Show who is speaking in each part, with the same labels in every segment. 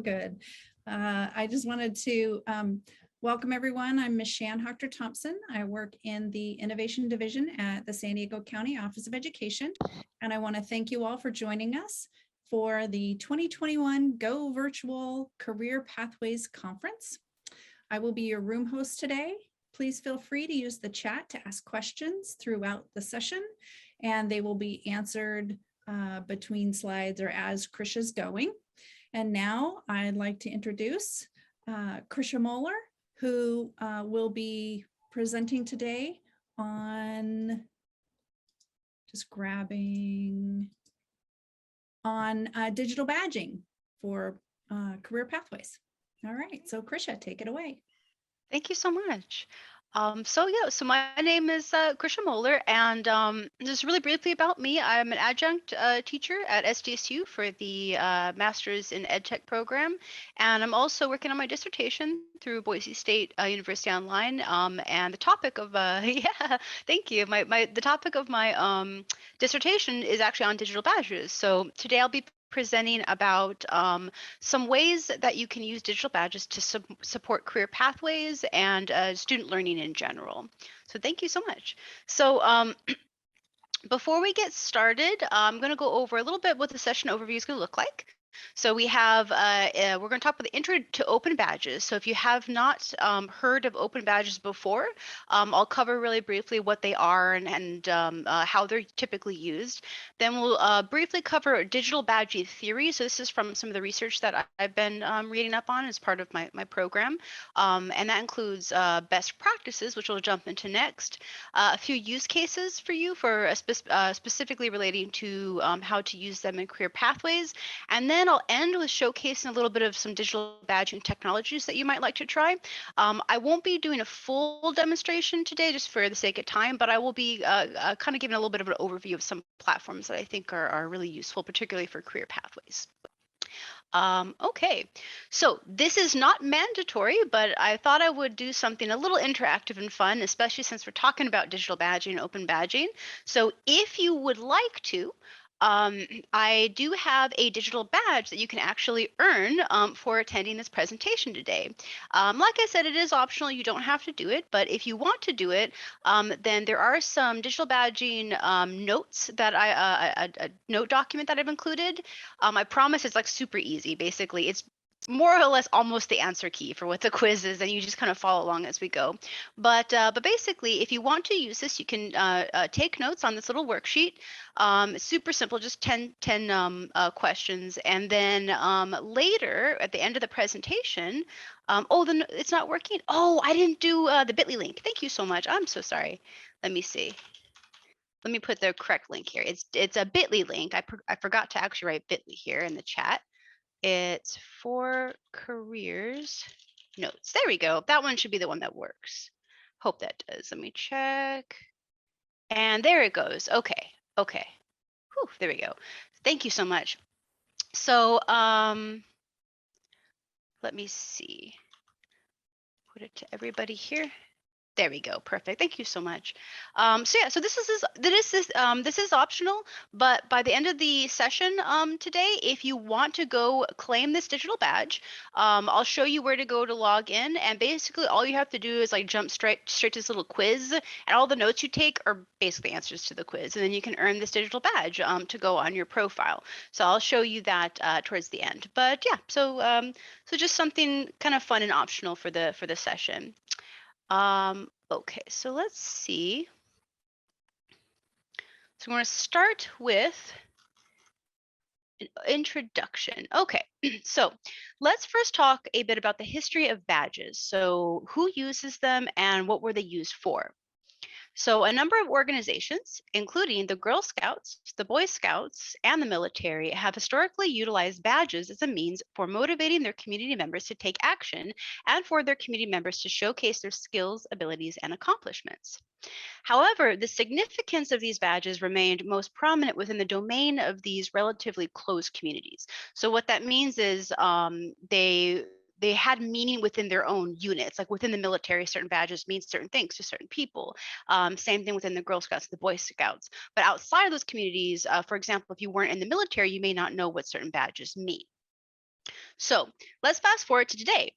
Speaker 1: good. I just wanted to welcome everyone. I'm Ms. Shan Hochter Thompson. I work in the Innovation Division at the San Diego County Office of Education. And I want to thank you all for joining us for the 2021 Go Virtual Career Pathways Conference. I will be your room host today. Please feel free to use the chat to ask questions throughout the session, and they will be answered between slides or as Krisha's going. And now I'd like to introduce Krisha Moeller, who will be presenting today on, just grabbing, on digital badging for career pathways. All right, so Krisha, take it away.
Speaker 2: Thank you so much. So my name is Krisha Moeller, and just really briefly about me, I'm an adjunct teacher at SDSU for the Masters in EdTech program, and I'm also working on my dissertation through Boise State University Online. And the topic of yeah, thank you. The topic of my dissertation is actually on digital badges. So today I'll be presenting about some ways that you can use digital badges to support career pathways and student learning in general. So thank you so much. So before we get started, I'm going to go over a little bit what the session overview is going to look like. So we have, we're going to talk about the intro to open badges. So if you have not heard of open badges before, I'll cover really briefly what they are and how they're typically used. Then we'll briefly cover digital badge theory. So this is from some of the research that I've been reading up on as part of my program. And that includes best practices, which we'll jump into next, a few use cases for you for specifically relating to how to use them in career pathways. And then I'll end with showcasing a little bit of some digital badging technologies that you might like to try. I won't be doing a full demonstration today just for the sake of time, but I will be kind of giving a little bit of an overview of some platforms that I think are really useful, particularly for career pathways. Okay, so this is not mandatory, but I thought I would do something a little interactive and fun, especially since we're talking about digital badging and open badging. So if you would like to, I do have a digital badge that you can actually earn for attending this presentation today. Like I said, it is optional. You don't have to do it, but if you want to do it, then there are some digital badging notes that a note document that I've included. I promise it's like super easy. Basically, it's more or less almost the answer key for what the quiz is, and you just kind of follow along as we go. But basically, if you want to use this, you can take notes on this little worksheet. It's super simple, just 10 questions. And then later at the end of the presentation, oh, it's not working. Oh, I didn't do the bit.ly link. Thank you so much. I'm so sorry. Let me see. Let me put the correct link here. It's a bit.ly link. I forgot to actually write bit.ly here in the chat. It's for careers notes. There we go. That one should be the one that works. Hope that does. Let me check. And there it goes. Okay. Okay. Whew, there we go. Thank you so much. So let me see. Put it to everybody here. There we go. Perfect. Thank you so much. So yeah, so this is optional, but by the end of the session today, if you want to go claim this digital badge, I'll show you where to go to log in, and basically all you have to do is like jump straight to this little quiz, and all the notes you take are basically answers to the quiz, and then you can earn this digital badge to go on your profile. So I'll show you that towards the end. But yeah, so just something kind of fun and optional for the session. Okay, so let's see. So I'm going to start with an introduction. Okay, so let's first talk a bit about the history of badges. So who uses them and what were they used for? So a number of organizations, including the Girl Scouts, the Boy Scouts, and the military, have historically utilized badges as a means for motivating their community members to take action and for their community members to showcase their skills, abilities, and accomplishments. However, the significance of these badges remained most prominent within the domain of these relatively closed communities. So what that means is they had meaning within their own units. Like within the military, certain badges mean certain things to certain people. Same thing within the Girl Scouts, the Boy Scouts. But outside of those communities, for example, if you weren't in the military, you may not know what certain badges mean. So let's fast forward to today.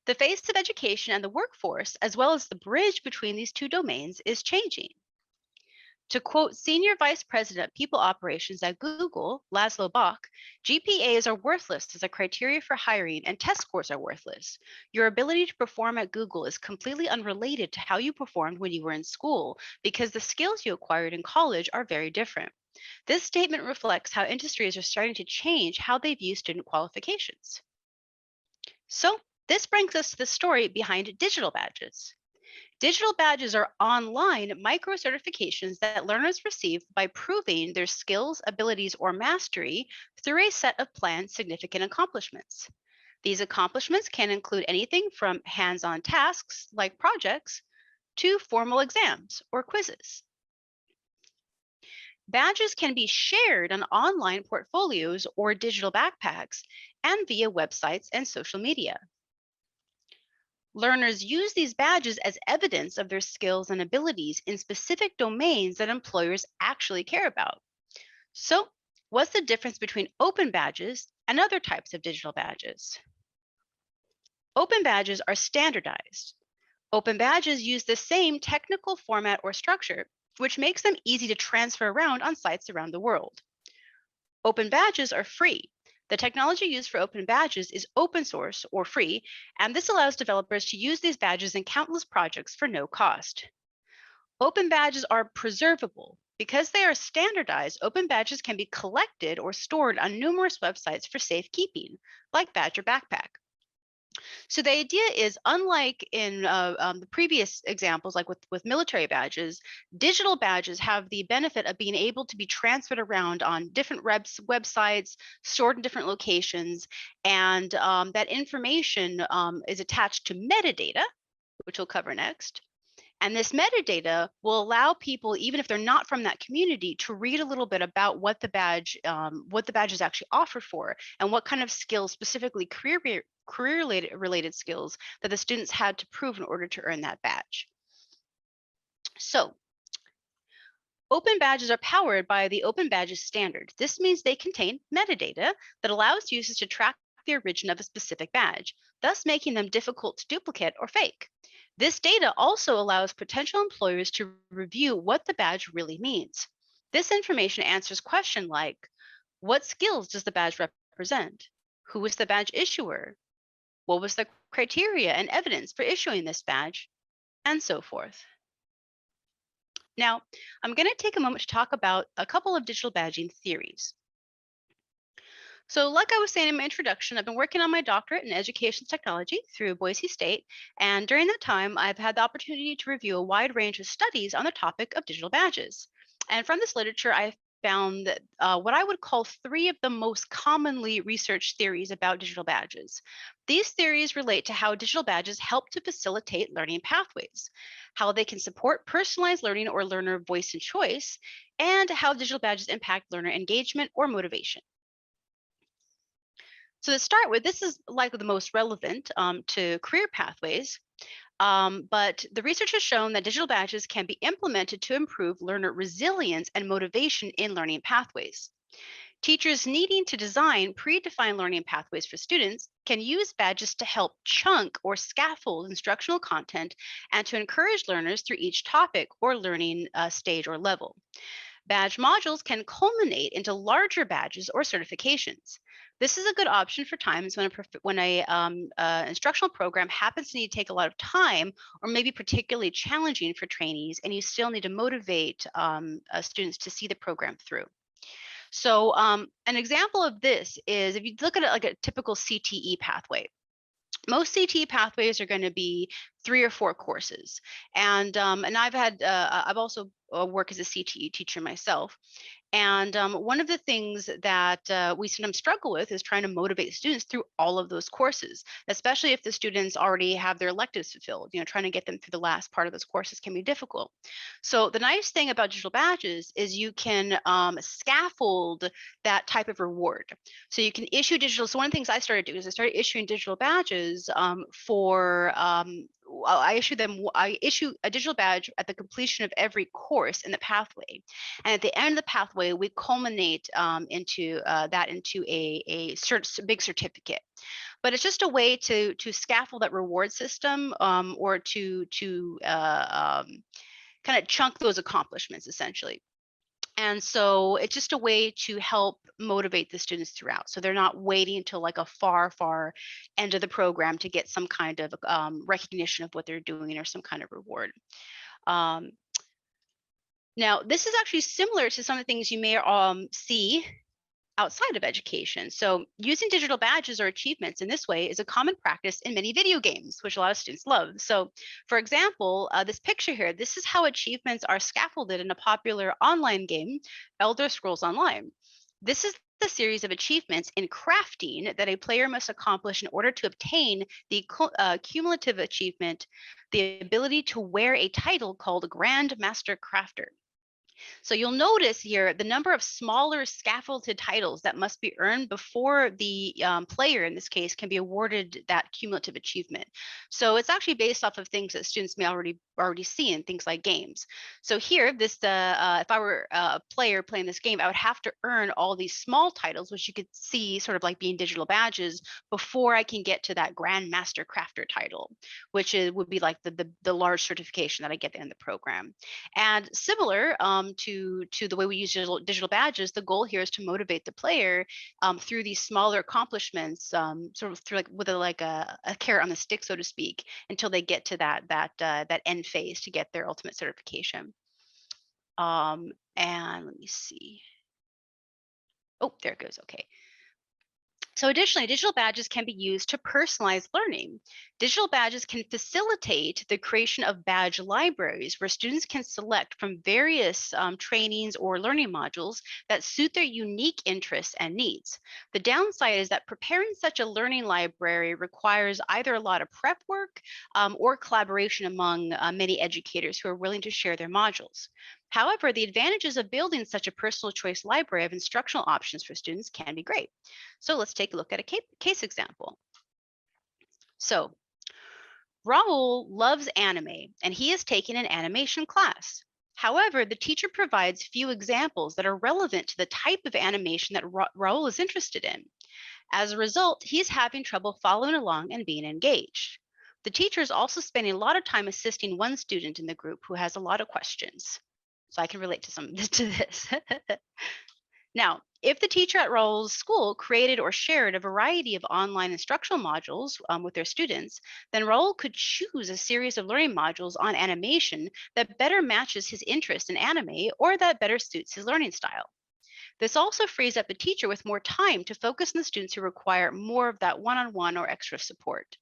Speaker 2: The face of education and the workforce, as well as the bridge between these two domains, is changing. To quote Senior Vice President People Operations at Google, Laszlo Bock, GPAs are worthless as a criteria for hiring and test scores are worthless. Your ability to perform at Google is completely unrelated to how you performed when you were in school because the skills you acquired in college are very different. This statement reflects how industries are starting to change how they view student qualifications. So, this brings us to the story behind digital badges. Digital badges are online micro certifications that learners receive by proving their skills, abilities, or mastery through a set of planned significant accomplishments. These accomplishments can include anything from hands on tasks like projects to formal exams or quizzes. Badges can be shared on online portfolios or digital backpacks and via websites and social media. Learners use these badges as evidence of their skills and abilities in specific domains that employers actually care about. So, what's the difference between open badges and other types of digital badges? Open badges are standardized. Open badges use the same technical format or structure, which makes them easy to transfer around on sites around the world. Open badges are free. The technology used for open badges is open source or free, and this allows developers to use these badges in countless projects for no cost. Open badges are preservable. Because they are standardized, open badges can be collected or stored on numerous websites for safekeeping, like Badger Backpack. So the idea is, unlike in the previous examples, like with military badges, digital badges have the benefit of being able to be transferred around on different websites, stored in different locations, and that information is attached to metadata, which we'll cover next. And this metadata will allow people, even if they're not from that community, to read a little bit about what the badge is actually offered for, and what kind of skills, specifically career related skills, that the students had to prove in order to earn that badge. So, open badges are powered by the Open Badges standard. This means they contain metadata that allows users to track the origin of a specific badge, thus making them difficult to duplicate or fake. This data also allows potential employers to review what the badge really means. This information answers questions like, what skills does the badge represent? Who was the badge issuer? What was the criteria and evidence for issuing this badge? And so forth. Now, I'm going to take a moment to talk about a couple of digital badging theories. So, like I was saying in my introduction, I've been working on my doctorate in education technology through Boise State. And during that time, I've had the opportunity to review a wide range of studies on the topic of digital badges. And from this literature, I found that what I would call three of the most commonly researched theories about digital badges. These theories relate to how digital badges help to facilitate learning pathways, how they can support personalized learning or learner voice and choice, and how digital badges impact learner engagement or motivation. So to start with, this is likely the most relevant to career pathways, but the research has shown that digital badges can be implemented to improve learner resilience and motivation in learning pathways. Teachers needing to design predefined learning pathways for students can use badges to help chunk or scaffold instructional content and to encourage learners through each topic or learning stage or level. Badge modules can culminate into larger badges or certifications. This is a good option for times when a instructional program happens to need to take a lot of time or maybe particularly challenging for trainees, and you still need to motivate students to see the program through. So an example of this is if you look at it like a typical CTE pathway. Most CTE pathways are going to be 3 or 4 courses, and I've also worked as a CTE teacher myself. And one of the things that we sometimes struggle with is trying to motivate students through all of those courses, especially if the students already have their electives fulfilled. Trying to get them through the last part of those courses can be difficult. So the nice thing about digital badges is you can scaffold that type of reward. So you can issue digital. So one of the things I started doing is I started issuing digital badges for I issue a digital badge at the completion of every course in the pathway, and at the end of the pathway, we culminate into a big certificate. But it's just a way to scaffold that reward system, or to kind of chunk those accomplishments essentially. And so it's just a way to help motivate the students throughout. So they're not waiting until like a far end of the program to get some kind of recognition of what they're doing or some kind of reward. Um, Now, this is actually similar to some of the things you may see outside of education. So using digital badges or achievements in this way is a common practice in many video games, which a lot of students love. So for example, this picture here, this is how achievements are scaffolded in a popular online game, Elder Scrolls Online. This is the series of achievements in crafting that a player must accomplish in order to obtain the cumulative achievement, the ability to wear a title called Grand Master Crafter. So you'll notice here the number of smaller scaffolded titles that must be earned before the player, in this case, can be awarded that cumulative achievement. So it's actually based off of things that students may already see in things like games. So here, this if I were a player playing this game, I would have to earn all these small titles, which you could see sort of like being digital badges, before I can get to that Grand Master Crafter title, which would be like the large certification that I get at the end of the program. And similar to the way we use digital badges, the goal here is to motivate the player through these smaller accomplishments, sort of through like a carrot on the stick, so to speak, until they get to that end phase to get their ultimate certification. And let me see. Oh, there it goes. Okay. So additionally, digital badges can be used to personalize learning. Digital badges can facilitate the creation of badge libraries where students can select from various trainings or learning modules that suit their unique interests and needs. The downside is that preparing such a learning library requires either a lot of prep work or collaboration among many educators who are willing to share their modules. However, the advantages of building such a personal choice library of instructional options for students can be great. So let's take a look at a case example. So Raul loves anime and he is taking an animation class. However, the teacher provides few examples that are relevant to the type of animation that Raul is interested in. As a result, he's having trouble following along and being engaged. The teacher is also spending a lot of time assisting one student in the group who has a lot of questions. So I can relate to this. Now, if the teacher at Raul's school created or shared a variety of online instructional modules with their students, then Raul could choose a series of learning modules on animation that better matches his interest in anime or that better suits his learning style. This also frees up the teacher with more time to focus on the students who require more of that one-on-one or extra support.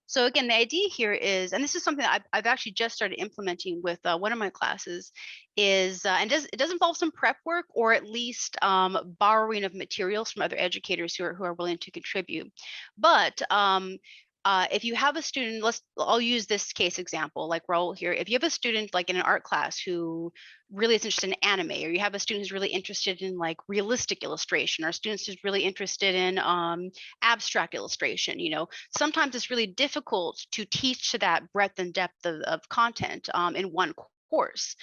Speaker 2: So again, the idea here is, and this is something that I've actually just started implementing with one of my classes, is and it does involve some prep work or at least borrowing of materials from other educators who are willing to contribute. But if you have a student, I'll use this case example, like Raul here. If you have a student like in an art class who really is interested in anime, or you have a student who's really interested in like realistic illustration, or students who's really interested in abstract illustration, sometimes it's really difficult to teach to that breadth and depth of content in one course.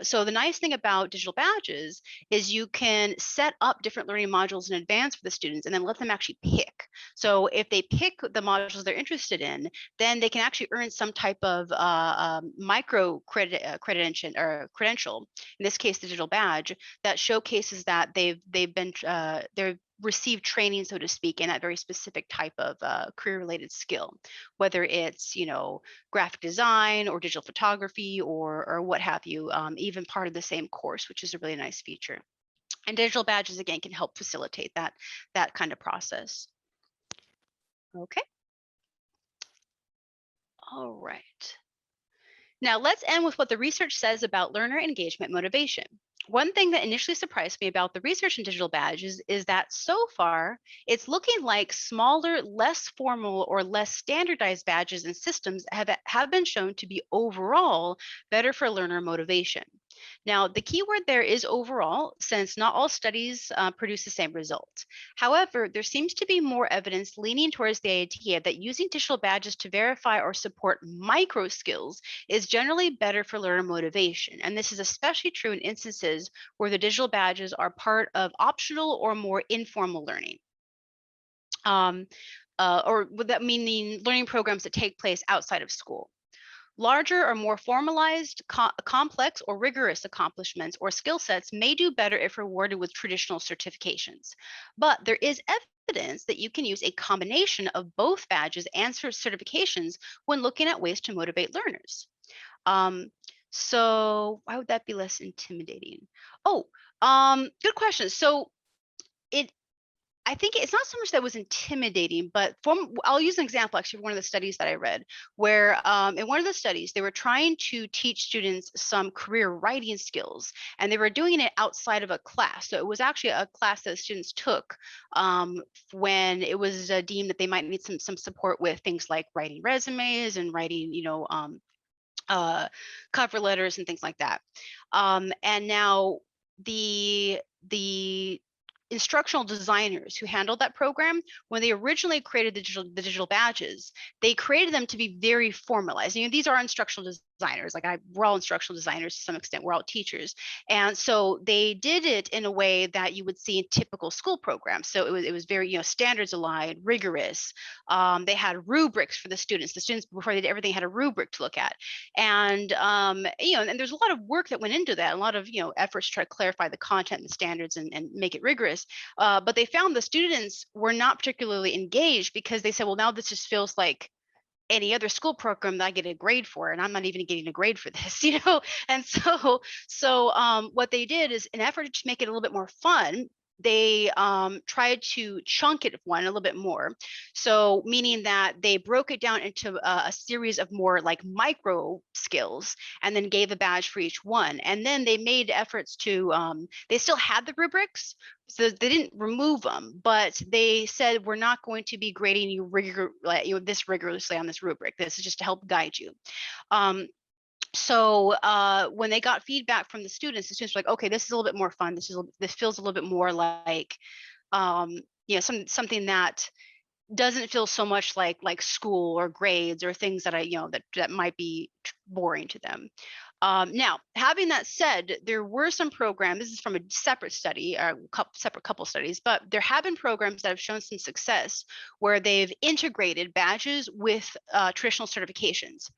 Speaker 2: So the nice thing about digital badges is you can set up different learning modules in advance for the students and then let them actually pick. So if they pick the modules they're interested in, then they can actually earn some type of micro credential, in this case, the digital badge, that showcases that they've received training, so to speak, in that very specific type of career-related skill, whether it's graphic design or digital photography or what have you, even part of the same course, which is a really nice feature. And digital badges again can help facilitate that kind of process. Okay. All right. Now let's end with what the research says about learner engagement motivation. One thing that initially surprised me about the research in digital badges is that so far it's looking like smaller, less formal or less standardized badges and systems have been shown to be overall better for learner motivation. Now, the key word there is overall, since not all studies produce the same result. However, there seems to be more evidence leaning towards the idea that using digital badges to verify or support micro skills is generally better for learner motivation. And this is especially true in instances where the digital badges are part of optional or more informal learning. Um, or would that meaning learning programs that take place outside of school? Larger or more formalized, complex, or rigorous accomplishments or skill sets may do better if rewarded with traditional certifications. But there is evidence that you can use a combination of both badges and certifications when looking at ways to motivate learners. Um, so why would that be less intimidating? Oh, good question. So it I think it's not so much that was intimidating, but I'll use an example actually, one of the studies that I read, where in one of the studies, they were trying to teach students some career writing skills, and they were doing it outside of a class. So it was actually a class that students took when it was deemed that they might need some support with things like writing resumes and writing, uh, cover letters and things like that. And now the instructional designers who handled that program, when they originally created the digital badges, they created them to be very formalized. These are instructional designers. We're all instructional designers to some extent. We're all teachers, and so they did it in a way that you would see in typical school programs. So it was very standards aligned, rigorous. They had rubrics for the students. The students before they did everything had a rubric to look at, and and there's a lot of work that went into that, a lot of efforts to try to clarify the content and standards and make it rigorous. But they found the students were not particularly engaged because they said, well, now this just feels like any other school program that I get a grade for, and I'm not even getting a grade for this, And so what they did is, in effort to make it a little bit more fun, they tried to chunk it one a little bit more. So meaning that they broke it down into a series of more like micro skills, and then gave a badge for each one. And then they made efforts to they still had the rubrics, so they didn't remove them, but they said, we're not going to be grading you this rigorously on this rubric. This is just to help guide you. So when they got feedback from the students were like, okay, this is a little bit more fun. This feels a little bit more like something that doesn't feel so much like school or grades or things that that might be boring to them. Now, having that said, there were some programs. This is from a separate study, separate couple studies, but there have been programs that have shown some success where they've integrated badges with traditional certifications,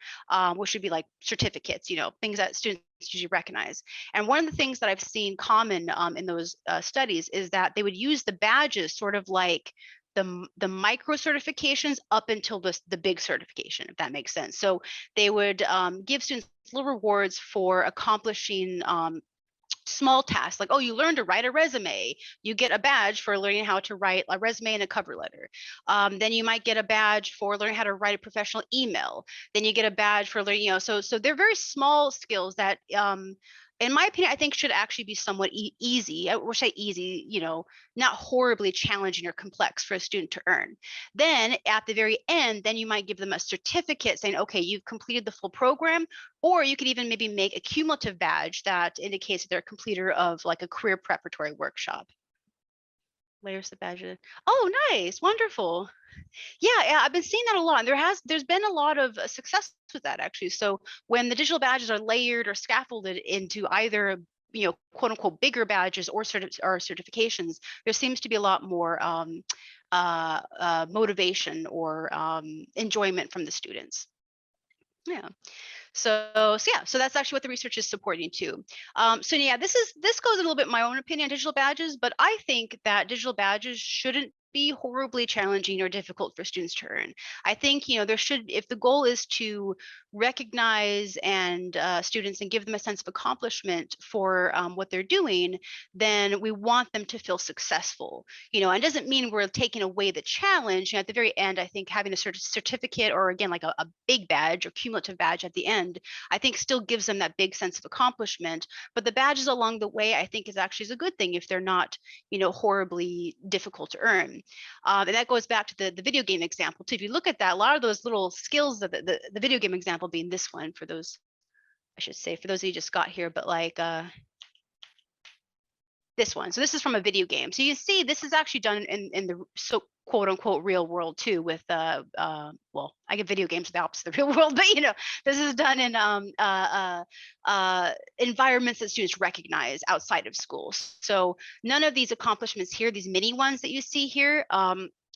Speaker 2: which would be like certificates, things that students usually recognize. And one of the things that I've seen common in those studies is that they would use the badges sort of like the micro certifications up until the big certification, if that makes sense. So they would give students little rewards for accomplishing small tasks, like, oh, you learned to write a resume, you get a badge for learning how to write a resume and a cover letter. Then you might get a badge for learning how to write a professional email. Then you get a badge for learning, so they're very small skills that in my opinion, I think should actually be somewhat easy. I would say easy, not horribly challenging or complex for a student to earn. Then at the very end, then you might give them a certificate saying, okay, you've completed the full program, or you could even maybe make a cumulative badge that indicates that they're a completer of like a career preparatory workshop. Layers the badge. Oh, nice, wonderful. Yeah, I've been seeing that a lot. And there's been a lot of success with that actually. So when the digital badges are layered or scaffolded into either quote unquote bigger badges or certifications, there seems to be a lot more motivation or enjoyment from the students. Yeah. So that's actually what the research is supporting too. So yeah, this goes a little bit my own opinion on digital badges, but I think that digital badges shouldn't be horribly challenging or difficult for students to earn. I think there should, if the goal is to recognize and students and give them a sense of accomplishment for what they're doing, then we want them to feel successful. And doesn't mean we're taking away the challenge. At the very end, I think having a certificate or again like a big badge or cumulative badge at the end, I think still gives them that big sense of accomplishment. But the badges along the way, I think is actually a good thing if they're not horribly difficult to earn. And that goes back to the video game example too. If you look at that, a lot of those little skills, the video game example being this one for those I should say for those of you just got here, but like this one. So this is from a video game. So you see, this is actually done in the quote unquote real world too. With well, I get video games the opposite of the real world, but you know, this is done in environments that students recognize outside of schools. So none of these accomplishments here, these mini ones that you see here,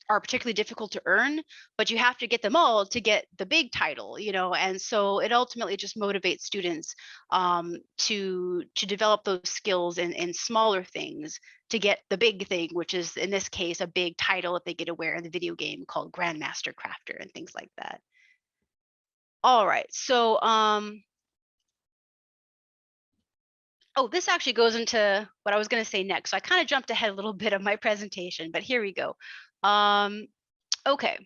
Speaker 2: are particularly difficult to earn, but you have to get them all to get the big title, you know, and so it ultimately just motivates students to develop those skills in smaller things to get the big thing, which is in this case a big title that they get to wear in the video game called Grandmaster Crafter and things like that. All right, so oh, this actually goes into what I was going to say next. So I kind of jumped ahead a little bit of my presentation, but here we go. Okay.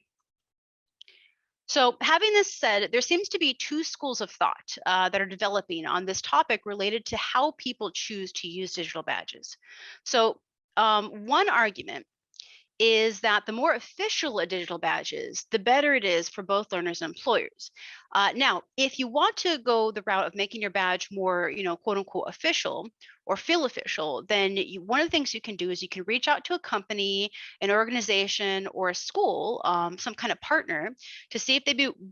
Speaker 2: So having this said, there seems to be two schools of thought that are developing on this topic related to how people choose to use digital badges. So one argument is that the more official a digital badge is, the better it is for both learners and employers. Now, if you want to go the route of making your badge more, you know, quote unquote official or feel official, then one of the things you can do is you can reach out to a company, an organization, or a school, some kind of partner, to see if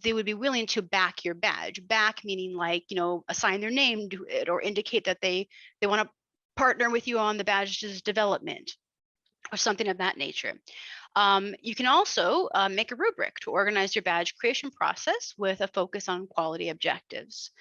Speaker 2: they would be willing to back your badge. Back meaning like, you know, assign their name to it or indicate that they want to partner with you on the badge's development or something of that nature. You can also make a rubric to organize your badge creation process with a focus on quality objectives.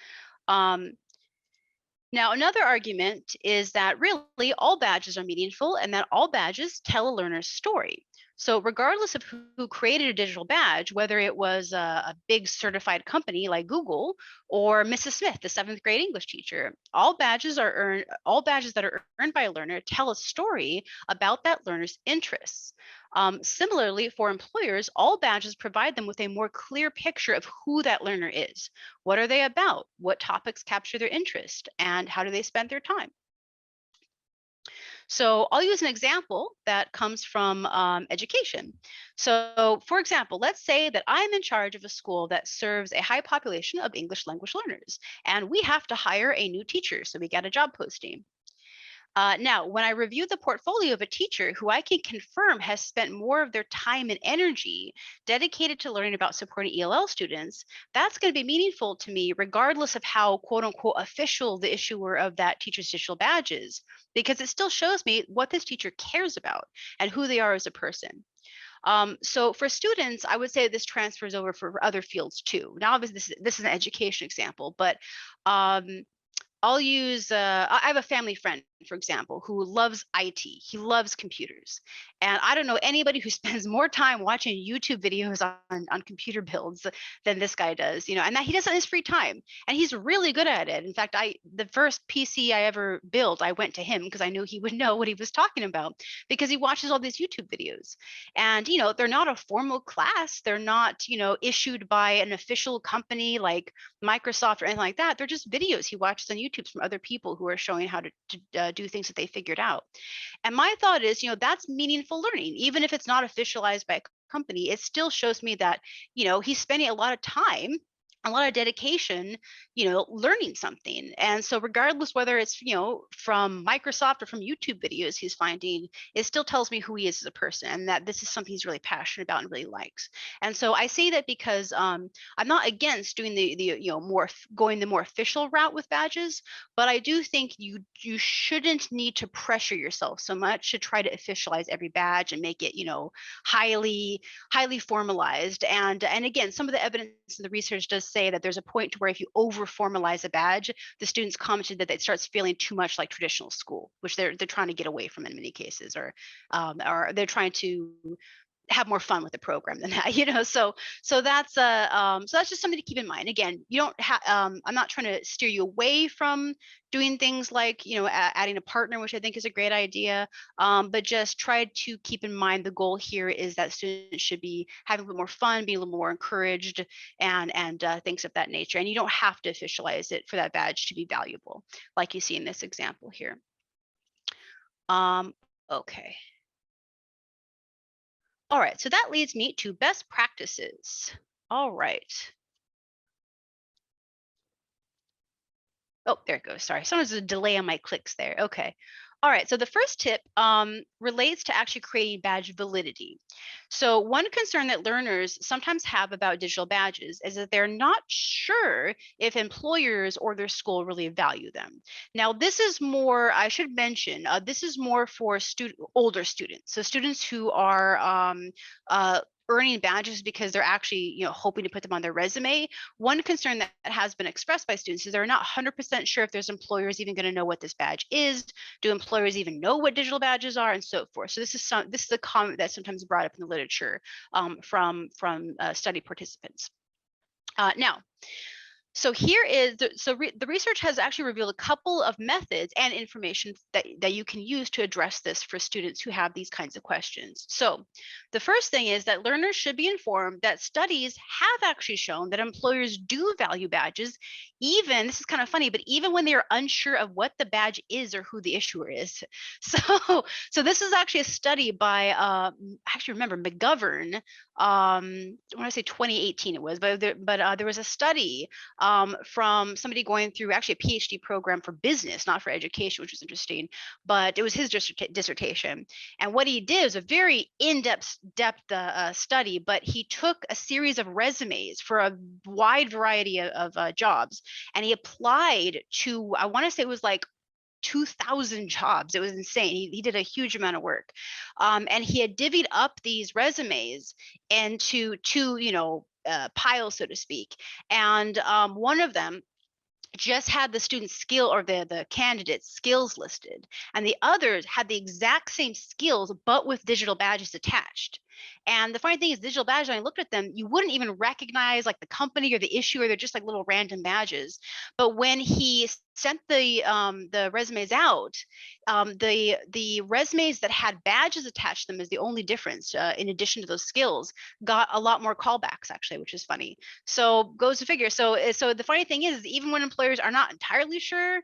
Speaker 2: Now, another argument is that really all badges are meaningful and that all badges tell a learner's story. So regardless of who created a digital badge, whether it was a big certified company like Google or Mrs. Smith, the 7th grade English teacher, all badges that are earned by a learner tell a story about that learner's interests. Similarly, for employers, all badges provide them with a more clear picture of who that learner is. What are they about? What topics capture their interest? And how do they spend their time? So I'll use an example that comes from education. So for example, let's say that I'm in charge of a school that serves a high population of English language learners, and we have to hire a new teacher. So we get a job posting. Now, when I review the portfolio of a teacher who I can confirm has spent more of their time and energy dedicated to learning about supporting ELL students, that's going to be meaningful to me, regardless of how quote unquote official the issuer of that teacher's digital badge is, because it still shows me what this teacher cares about and who they are as a person. So for students, I would say this transfers over for other fields too. Now, obviously, this is an education example, but I'll use, I have a family friend, for example, who loves IT. He loves computers. And I don't know anybody who spends more time watching YouTube videos on computer builds than this guy does, you know, and that he does it in his free time. And he's really good at it. In fact, the first PC I ever built, I went to him because I knew he would know what he was talking about because he watches all these YouTube videos. And, you know, they're not a formal class. They're not, you know, issued by an official company like Microsoft or anything like that. They're just videos he watches on YouTube from other people who are showing how to do things that they figured out. And my thought is, you know, that's meaningful learning, even if it's not officialized by a company. It still shows me that, you know, he's spending a lot of time, a lot of dedication, you know, learning something. And so regardless whether it's, you know, from Microsoft or from YouTube videos he's finding, it still tells me who he is as a person and that this is something he's really passionate about and really likes. And so I say that because I'm not against doing the you know, going the more official route with badges, but I do think you shouldn't need to pressure yourself so much to try to officialize every badge and make it, you know, highly formalized. And again, some of the evidence in the research does say that there's a point to where if you over formalize a badge, the students commented that it starts feeling too much like traditional school, which they're trying to get away from in many cases, or they're trying to have more fun with the program than that, you know. So that's just something to keep in mind. Again, you don't have I'm not trying to steer you away from doing things like, you know, adding a partner, which I think is a great idea, but just try to keep in mind the goal here is that students should be having a little more fun, being a little more encouraged, and things of that nature. And you don't have to officialize it for that badge to be valuable, like you see in this example here. Okay. All right, so that leads me to best practices. All right. Oh, there it goes. Sorry. Sometimes there's a delay on my clicks there. Okay. All right. So the first tip relates to actually creating badge validity. So one concern that learners sometimes have about digital badges is that they're not sure if employers or their school really value them. Now, this is more, I should mention, this is more for older students. So students who are earning badges because they're actually, hoping to put them on their resume. One concern that has been expressed by students is they're not 100% sure if there's employers even going to know what this badge is. Do employers even know what digital badges are, and so forth. So this is a comment that's sometimes brought up in the literature from study participants. Now, so here is the research has actually revealed a couple of methods and information that you can use to address this for students who have these kinds of questions. So the first thing is that learners should be informed that studies have actually shown that employers do value badges, even, this is kind of funny, but even when they are unsure of what the badge is or who the issuer is. So this is actually a study by I actually remember McGovern. When I say 2018 it was, but there was a study from somebody going through actually a PhD program for business, not for education, which was interesting, but it was his dissertation. And what he did was a very in-depth study, but he took a series of resumes for a wide variety of jobs, and he applied to, I want to say it was like 2,000 jobs. It was insane. He did a huge amount of work. And he had divvied up these resumes into two, piles, so to speak. And one of them just had the student skill or the candidate's skills listed, and the others had the exact same skills but with digital badges attached. And the funny thing is, digital badges, when I looked at them, you wouldn't even recognize like the company or the issuer. They're just like little random badges. But when he sent the resumes out, the resumes that had badges attached to them is the only difference. In addition to those skills, got a lot more callbacks actually, which is funny. So goes to figure. So the funny thing is, even when employers are not entirely sure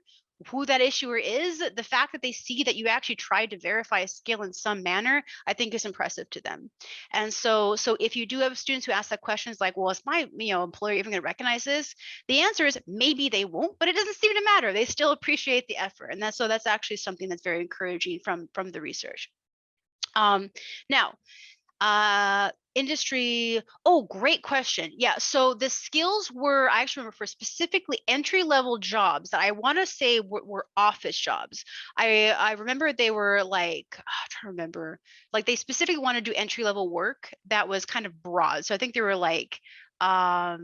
Speaker 2: who that issuer is, the fact that they see that you actually tried to verify a skill in some manner, I think is impressive to them. And so if you do have students who ask that questions like, well, is my employer even going to recognize this? The answer is maybe they won't, but it doesn't seem to matter. They still appreciate the effort. And that's actually something that's very encouraging from the research. Now, industry. Oh, great question. Yeah. So the skills were, I actually remember, for specifically entry level jobs that I want to say were office jobs. I remember they were like, I'm trying to remember, like they specifically want to do entry level work that was kind of broad. So I think they were like, I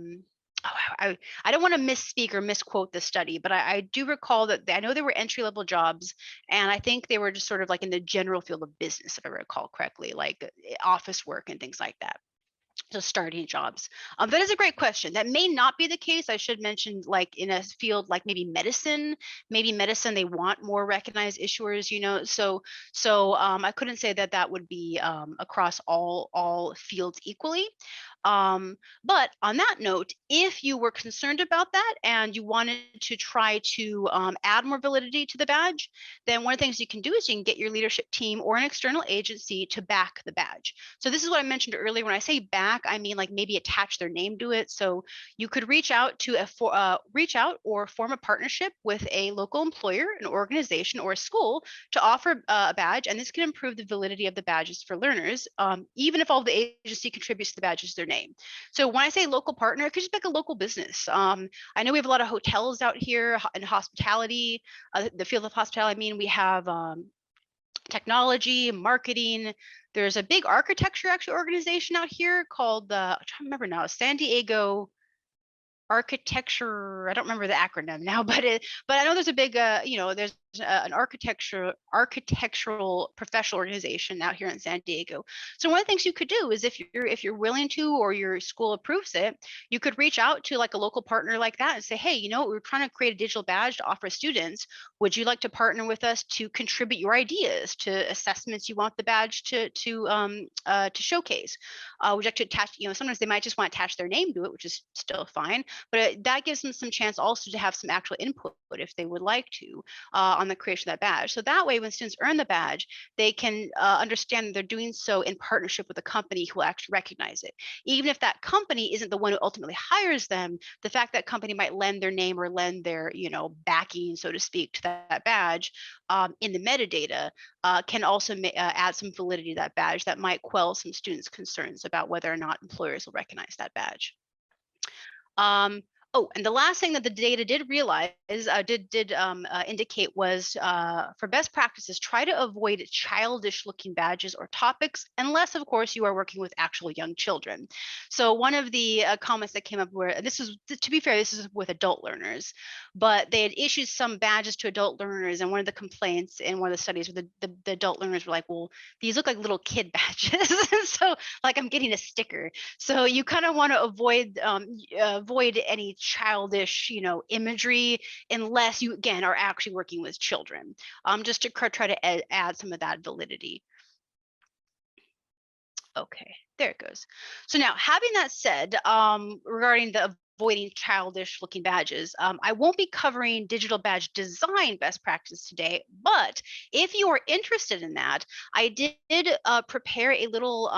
Speaker 2: don't want to misspeak or misquote the study, but I do recall that I know there were entry level jobs, and I think they were just sort of like in the general field of business, if I recall correctly, like office work and things like that. So starting jobs. That is a great question. That may not be the case. I should mention, like in a field like maybe medicine, they want more recognized issuers. I couldn't say that would be across all fields equally. But on that note, if you were concerned about that and you wanted to try to add more validity to the badge, then one of the things you can do is you can get your leadership team or an external agency to back the badge. So this is what I mentioned earlier. When I say back, I mean like maybe attach their name to it. So you could reach out or form a partnership with a local employer, an organization, or a school to offer a badge, and this can improve the validity of the badges for learners, even if all the agency contributes to the badges their name. So when I say local partner, it could just be like a local business. I know we have a lot of hotels out here in hospitality, the field of hospitality. I mean, we have technology, marketing. There's a big architecture actually organization out here called I'm trying to remember now, San Diego Architecture. I don't remember the acronym now, but I know there's a big there's an architectural professional organization out here in San Diego. So one of the things you could do is if you're willing to, or your school approves it, you could reach out to like a local partner like that and say, hey, we're trying to create a digital badge to offer students. Would you like to partner with us to contribute your ideas to assessments you want the badge to showcase? Would you like to attach, sometimes they might just want to attach their name to it, which is still fine, but that gives them some chance also to have some actual input if they would like to on on the creation of that badge. So that way, when students earn the badge, they can understand that they're doing so in partnership with a company who will actually recognize it. Even if that company isn't the one who ultimately hires them, the fact that company might lend their name or lend their, backing, so to speak, to that badge in the metadata can also add some validity to that badge that might quell some students' concerns about whether or not employers will recognize that badge. Oh, and the last thing that the data did realize, indicate was for best practices, try to avoid childish looking badges or topics, unless of course you are working with actual young children. So one of the comments that came up where this is, to be fair, this is with adult learners, but they had issued some badges to adult learners, and one of the complaints in one of the studies where the adult learners were like, well, these look like little kid badges. So like I'm getting a sticker. So you kind of want to avoid any childish, imagery, unless you again are actually working with children, just to try to add some of that validity. Okay, there it goes. So now, having that said, regarding the avoiding childish looking badges, I won't be covering digital badge design best practices today, but if you are interested in that, I did prepare a little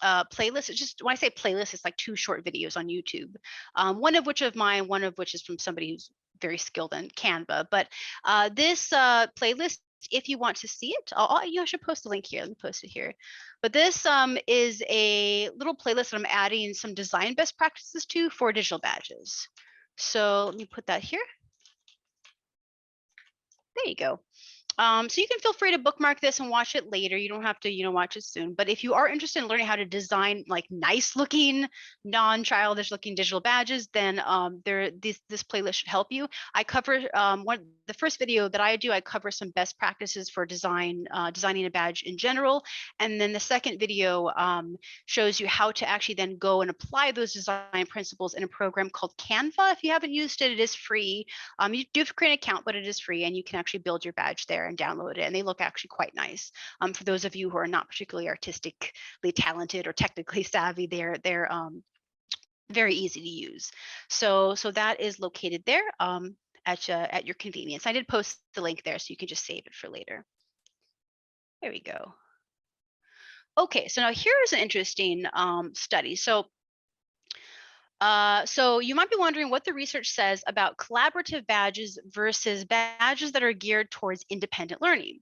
Speaker 2: playlist. It's just, when I say playlist, it's like 2 short videos on YouTube, one of which of mine, one of which is from somebody who's very skilled in Canva. But this playlist, if you want to see it, I should post a link here. Let me post it here. But this is a little playlist that I'm adding some design best practices to for digital badges. So let me put that here. There you go. So you can feel free to bookmark this and watch it later. You don't have to, watch it soon. But if you are interested in learning how to design like nice looking, non-childish looking digital badges, then this playlist should help you. I cover the first video that I do, I cover some best practices for designing a badge in general. And then the second video shows you how to actually then go and apply those design principles in a program called Canva. If you haven't used it, it is free. You do have to create an account, but it is free, and you can actually build your badge there and download it, and they look actually quite nice. For those of you who are not particularly artistically talented or technically savvy, they're very easy to use. So that is located there at your convenience. I did post the link there, so you can just save it for later. There we go. Okay, so now here's an interesting study. So you might be wondering what the research says about collaborative badges versus badges that are geared towards independent learning.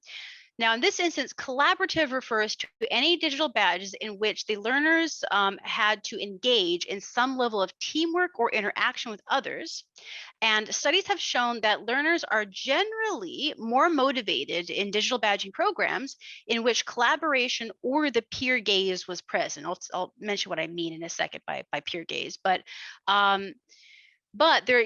Speaker 2: Now, in this instance, collaborative refers to any digital badges in which the learners had to engage in some level of teamwork or interaction with others. And studies have shown that learners are generally more motivated in digital badging programs in which collaboration or the peer gaze was present. I'll mention what I mean in a second by peer gaze, but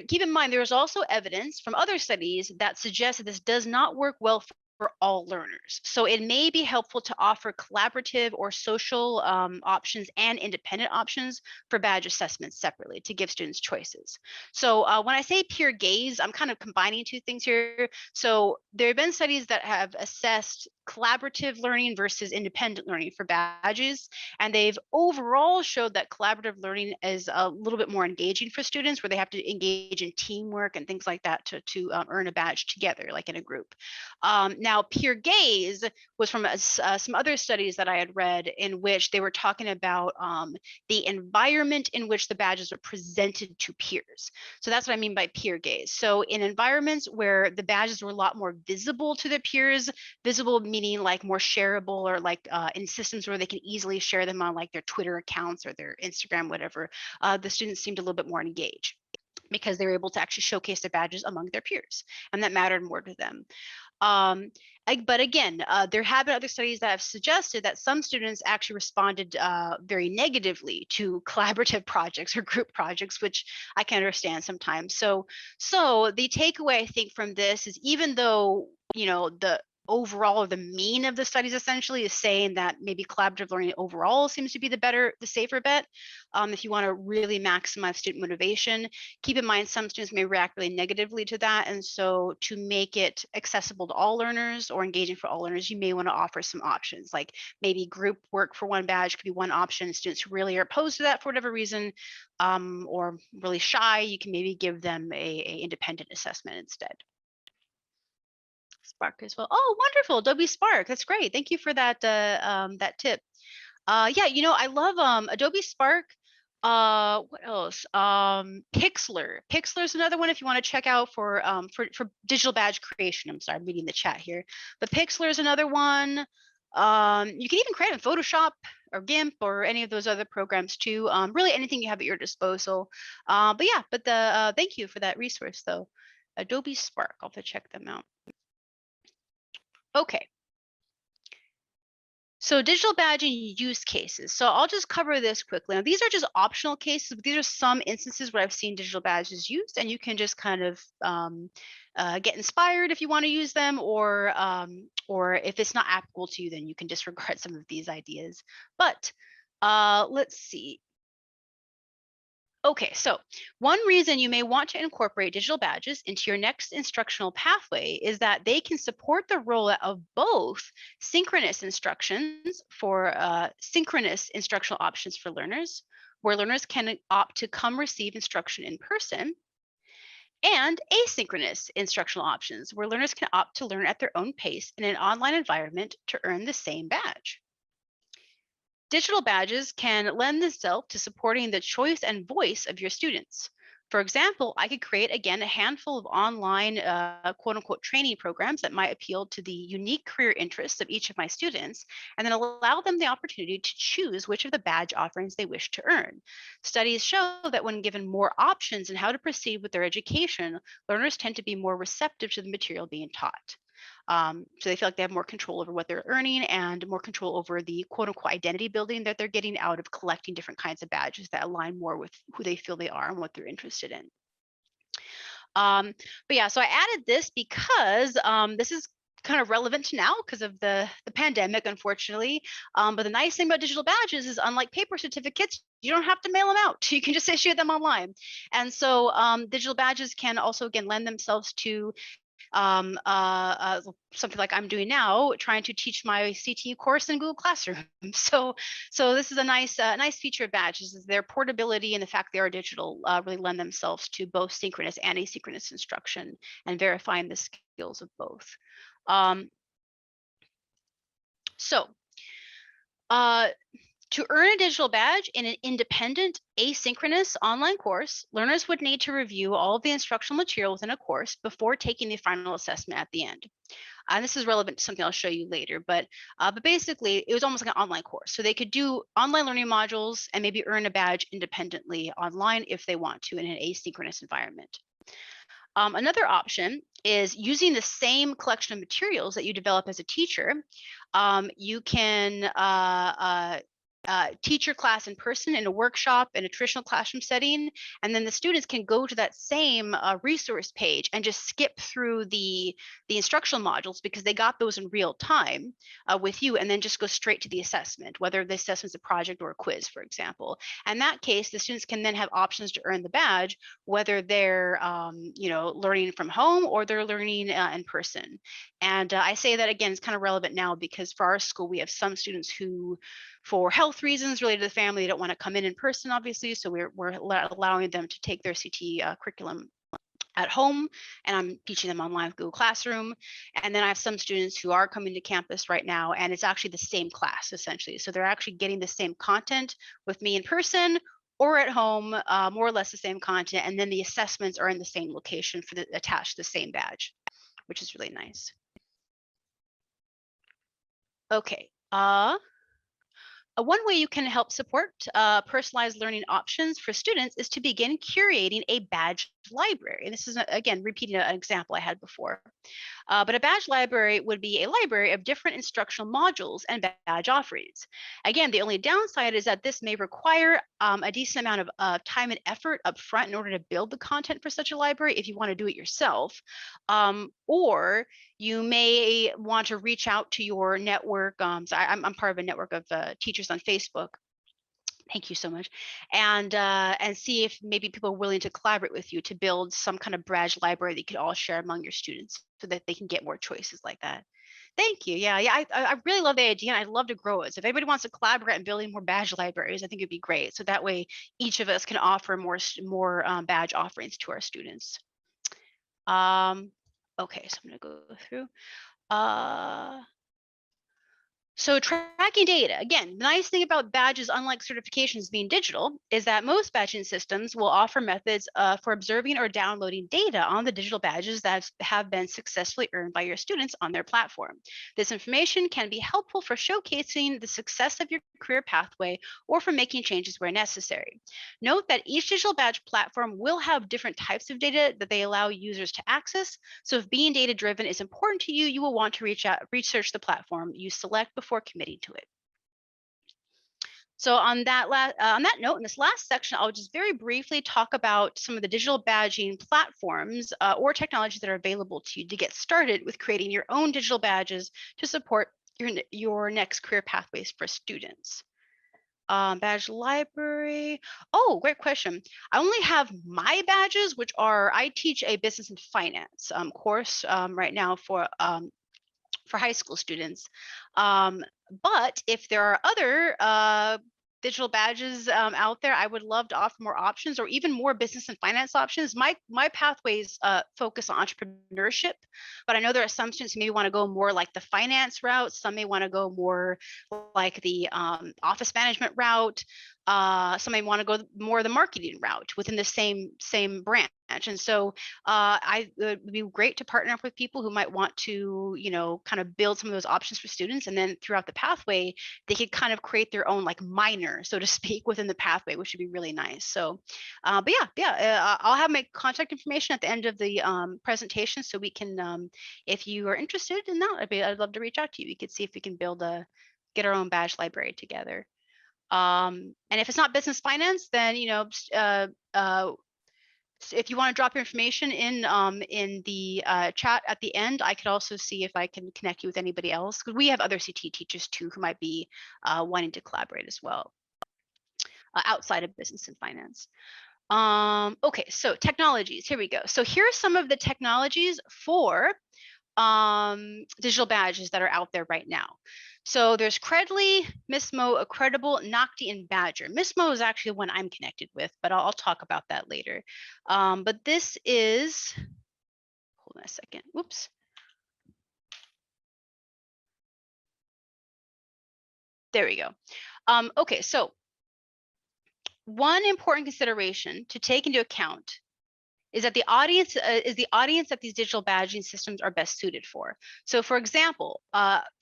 Speaker 2: keep in mind, there is also evidence from other studies that suggests that this does not work well for all learners. So it may be helpful to offer collaborative or social options and independent options for badge assessments separately to give students choices. So when I say peer gaze, I'm kind of combining 2 things here. So there have been studies that have assessed collaborative learning versus independent learning for badges, and they've overall showed that collaborative learning is a little bit more engaging for students, where they have to engage in teamwork and things like that to earn a badge together, like in a group. Now, peer gaze was from some other studies that I had read, in which they were talking about the environment in which the badges are presented to peers. So that's what I mean by peer gaze. So in environments where the badges were a lot more visible to their peers, visible meaning like more shareable, or like in systems where they can easily share them on like their Twitter accounts or their Instagram, whatever, the students seemed a little bit more engaged because they were able to actually showcase their badges among their peers, and that mattered more to them. But again, there have been other studies that have suggested that some students actually responded very negatively to collaborative projects or group projects, which I can understand sometimes. So the takeaway, I think, from this is, even though, the overall, the mean of the studies essentially is saying that maybe collaborative learning overall seems to be the safer bet. If you want to really maximize student motivation, keep in mind some students may react really negatively to that. And so to make it accessible to all learners or engaging for all learners, you may want to offer some options, like maybe group work for one badge could be one option. Students who really are opposed to that for whatever reason, or really shy, you can maybe give them a independent assessment instead. Spark as well. Oh, wonderful. Adobe Spark. That's great. Thank you for that that tip. Yeah, I love Adobe Spark. What else? Pixlr. Pixlr is another one if you want to check out for digital badge creation. I'm sorry, I'm reading the chat here. But Pixlr is another one. You can even create in Photoshop or GIMP or any of those other programs too. Really anything you have at your disposal. But yeah, but the thank you for that resource though. Adobe Spark. I'll have to check them out. Okay. So digital badging use cases. So I'll just cover this quickly. Now, these are just optional cases, but these are some instances where I've seen digital badges used, and you can just kind of get inspired if you want to use them, or if it's not applicable to you, then you can disregard some of these ideas. But let's see. Okay, so one reason you may want to incorporate digital badges into your next instructional pathway is that they can support the rollout of both synchronous instructions for synchronous instructional options for learners, where learners can opt to come receive instruction in person, and asynchronous instructional options, where learners can opt to learn at their own pace in an online environment to earn the same badge. Digital badges can lend themselves to supporting the choice and voice of your students. For example, I could create again a handful of online quote unquote training programs that might appeal to the unique career interests of each of my students, and then allow them the opportunity to choose which of the badge offerings they wish to earn. Studies show that when given more options in how to proceed with their education, learners tend to be more receptive to the material being taught. So they feel like they have more control over what they're earning and more control over the quote unquote identity building that they're getting out of collecting different kinds of badges that align more with who they feel they are and what they're interested in. But yeah, so I added this because this is kind of relevant to now because of the pandemic, unfortunately. But the nice thing about digital badges is, unlike paper certificates, you don't have to mail them out. You can just issue them online. And so digital badges can also, again, lend themselves to something like I'm doing now, trying to teach my CTE course in Google Classroom. So this is a nice feature of badges, is their portability and the fact they are digital really lend themselves to both synchronous and asynchronous instruction and verifying the skills of both. To earn a digital badge in an independent, asynchronous online course, learners would need to review all of the instructional material within a course before taking the final assessment at the end. And this is relevant to something I'll show you later, but basically it was almost like an online course. So they could do online learning modules and maybe earn a badge independently online if they want to in an asynchronous environment. Another option is using the same collection of materials that you develop as a teacher. You can teach your class in person in a workshop in a traditional classroom setting, and then the students can go to that same resource page and just skip through the instructional modules because they got those in real time with you, and then just go straight to the assessment, whether the assessment's a project or a quiz, for example. In that case, the students can then have options to earn the badge, whether they're learning from home or they're learning in person. And I say that again, it's kind of relevant now because for our school, we have some students who, for health reasons related to the family, they don't want to come in person, obviously. So we're allowing them to take their CTE curriculum at home, and I'm teaching them online with Google Classroom. And then I have some students who are coming to campus right now, and it's actually the same class essentially. So they're actually getting the same content with me in person or at home, more or less the same content. And then the assessments are in the same location for attached to the same badge, which is really nice. Okay. One way you can help support personalized learning options for students is to begin curating a badge library. And this is, again, repeating an example I had before. But a badge library would be a library of different instructional modules and badge offerings. Again, the only downside is that this may require a decent amount of time and effort up front in order to build the content for such a library if you want to do it yourself. Or you may want to reach out to your network. So I'm part of a network of teachers on Facebook. Thank you so much. And see if maybe people are willing to collaborate with you to build some kind of badge library that you could all share among your students so that they can get more choices like that. Thank you. Yeah, I really love the idea, and I'd love to grow it. So if anybody wants to collaborate in building more badge libraries, I think it'd be great. So that way each of us can offer more badge offerings to our students. Okay, so I'm gonna go through. So tracking data, again, the nice thing about badges, unlike certifications being digital, is that most badging systems will offer methods for observing or downloading data on the digital badges that have been successfully earned by your students on their platform. This information can be helpful for showcasing the success of your career pathway or for making changes where necessary. Note that each digital badge platform will have different types of data that they allow users to access. So if being data driven is important to you, you will want to research the platform you select before committing to it. So on that note, in this last section, I'll just very briefly talk about some of the digital badging platforms or technologies that are available to you to get started with creating your own digital badges to support your next career pathways for students. Badge library. Oh, great question. I only have my badges, which are, I teach a business and finance course right now for high school students. But if there are other digital badges out there, I would love to offer more options or even more business and finance options. My pathways focus on entrepreneurship, but I know there are some students who maybe want to go more like the finance route. Some may want to go more like the office management route. Some may want to go more the marketing route within the same branch. And so it would be great to partner up with people who might want to, kind of build some of those options for students. And then throughout the pathway, they could kind of create their own like minor, so to speak, within the pathway, which would be really nice. So, but I'll have my contact information at the end of the presentation, so we can, if you are interested in that, I'd love to reach out to you. We could see if we can get our own badge library together. And if it's not business finance, then if you want to drop your information in the chat at the end, I could also see if I can connect you with anybody else, because we have other CT teachers too who might be wanting to collaborate as well outside of business and finance. Okay, so technologies, here we go. So here are some of the technologies for digital badges that are out there right now. So there's Credly, Missmo, Accredible, Nocti, and Badger. Missmo is actually one I'm connected with, but I'll talk about that later. But this is, hold on a second, whoops. There we go. Okay, so one important consideration to take into account is that the audience that these digital badging systems are best suited for. So for example,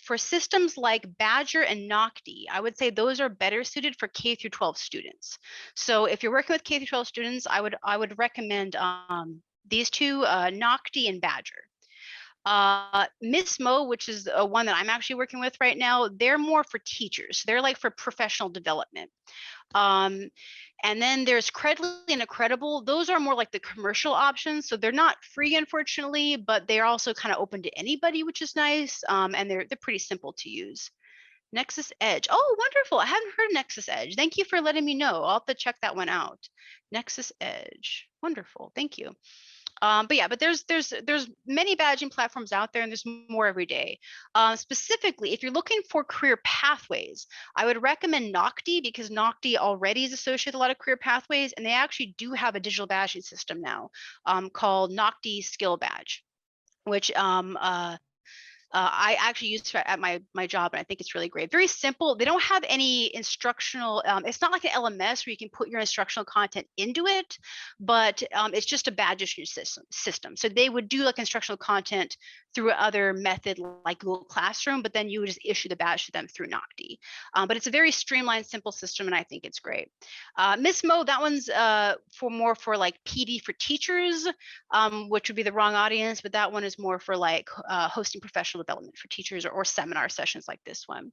Speaker 2: for systems like Badger and Nocti, I would say those are better suited for K through 12 students. So if you're working with K through 12 students, I would recommend these two, Nocti and Badger. Missmo, which is one that I'm actually working with right now, they're more for teachers. They're like for professional development. And then there's Credly and Accredible. Those are more like the commercial options. So they're not free, unfortunately, but they're also kind of open to anybody, which is nice. And they're pretty simple to use. Nexus Edge. Oh, wonderful. I haven't heard of Nexus Edge. Thank you for letting me know. I'll have to check that one out. Nexus Edge. Wonderful. Thank you. But there's many badging platforms out there, and there's more every day. Specifically, if you're looking for career pathways, I would recommend Nocti, because Nocti already is associated with a lot of career pathways, and they actually do have a digital badging system now called Nocti Skill Badge, which I actually use at my job, and I think it's really great. Very simple. They don't have any instructional. It's not like an LMS where you can put your instructional content into it, but it's just a badge issuing system. So they would do like instructional content through other method like Google Classroom, but then you would just issue the badge to them through Nocti. But it's a very streamlined, simple system, and I think it's great. Missmo, that one's for like PD for teachers, which would be the wrong audience, but that one is more for like hosting professional development for teachers or seminar sessions like this one.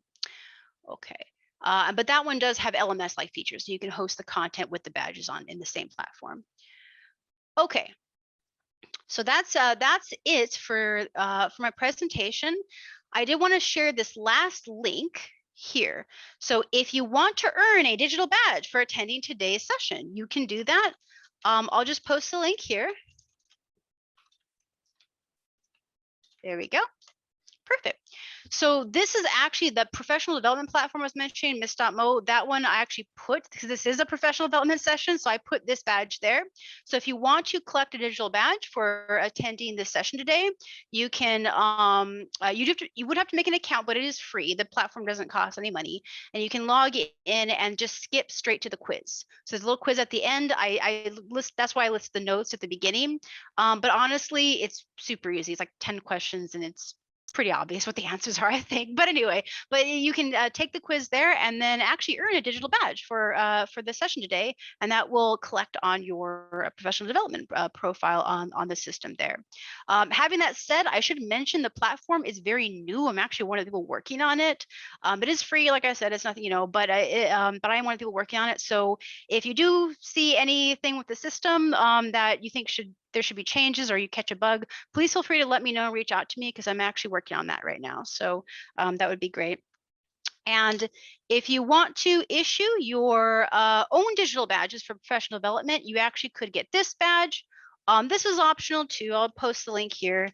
Speaker 2: Okay. But that one does have LMS-like features, so you can host the content with the badges in the same platform. Okay. So that's it for my presentation. I did want to share this last link here. So if you want to earn a digital badge for attending today's session, you can do that. I'll just post the link here. There we go. Perfect. So this is actually the professional development platform I was mentioning, Miss.mo. That one I actually put, because this is a professional development session, so I put this badge there. So if you want to collect a digital badge for attending this session today, you can, you would have to make an account, but it is free. The platform doesn't cost any money, and you can log in and just skip straight to the quiz. So there's a little quiz at the end. I list, that's why I list the notes at the beginning. But honestly, it's super easy. It's like 10 questions, and it's pretty obvious what the answers are, I think. But anyway, but you can take the quiz there and then actually earn a digital badge for the session today, and that will collect on your professional development profile on the system there. Having that said, I should mention the platform is very new. I'm actually one of the people working on it. It is free, like I said, it's nothing, but I am one of the people working on it. So if you do see anything with the system that you think there should be changes, or you catch a bug, please feel free to let me know, reach out to me, because I'm actually working on that right now. So that would be great. And if you want to issue your own digital badges for professional development, you actually could get this badge. This is optional too. I'll post the link here.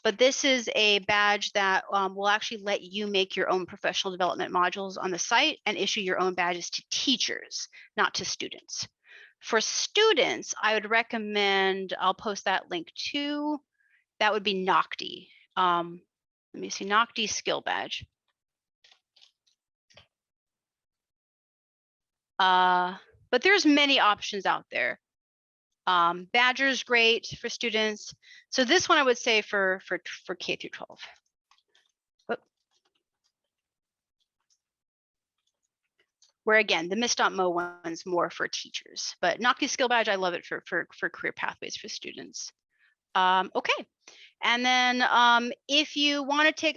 Speaker 2: But this is a badge that will actually let you make your own professional development modules on the site and issue your own badges to teachers, not to students. For students, I would recommend, I'll post that link too. That would be Nocti. Let me see, Nocti skill badge. But there's many options out there. Badger's great for students. So this one I would say for K through 12. Where again, the Miss.mo one's more for teachers, but Nocti skill badge, I love it for career pathways for students. Okay. And then if you want to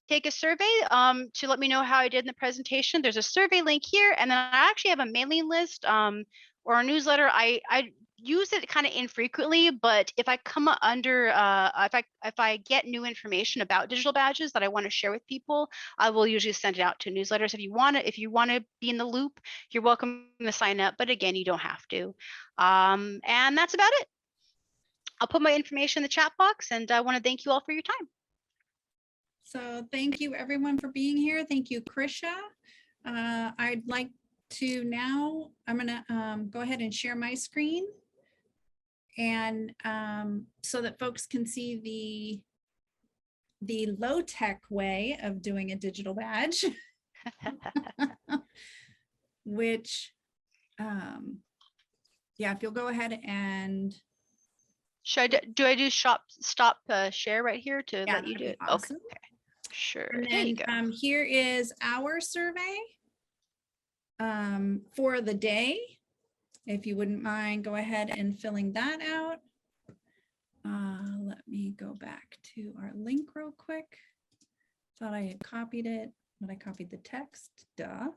Speaker 2: take a survey to let me know how I did in the presentation, there's a survey link here. And then I actually have a mailing list or a newsletter. I use it kind of infrequently, but if I come under, if I get new information about digital badges that I want to share with people, I will usually send it out to newsletters. If you want to be in the loop, you're welcome to sign up. But again, you don't have to. And that's about it. I'll put my information in the chat box, and I want to thank you all for your time.
Speaker 1: So thank you everyone for being here. Thank you, Krisha. I'd like to now, I'm gonna go ahead and share my screen, and so that folks can see the low-tech way of doing a digital badge, which, yeah, if you'll go ahead and
Speaker 2: Should I do stop share right here to let you do it?
Speaker 1: Awesome.
Speaker 2: Okay, sure.
Speaker 1: And
Speaker 2: There you go.
Speaker 1: then here is our survey for the day. If you wouldn't mind, go ahead and filling that out. Let me go back to our link real quick. Thought I had copied it, but I copied the text. Duh.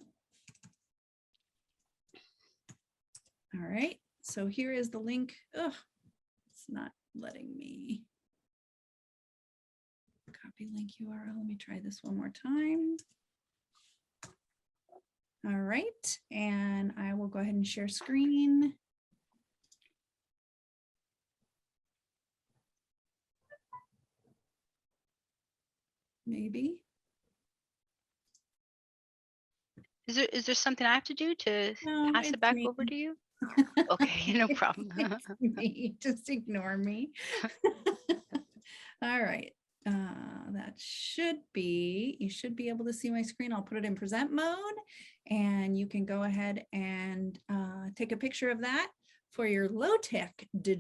Speaker 1: All right, so here is the link. Ugh, it's not letting me copy link URL. Let me try this one more time. All right, and I will go ahead and share screen. Maybe.
Speaker 2: Is there something I have to do to pass it back over to you? Okay, no problem.
Speaker 1: Just ignore me. All right. That should be, you should be able to see my screen. I'll put it in present mode, and you can go ahead and take a picture of that for your low-tech digital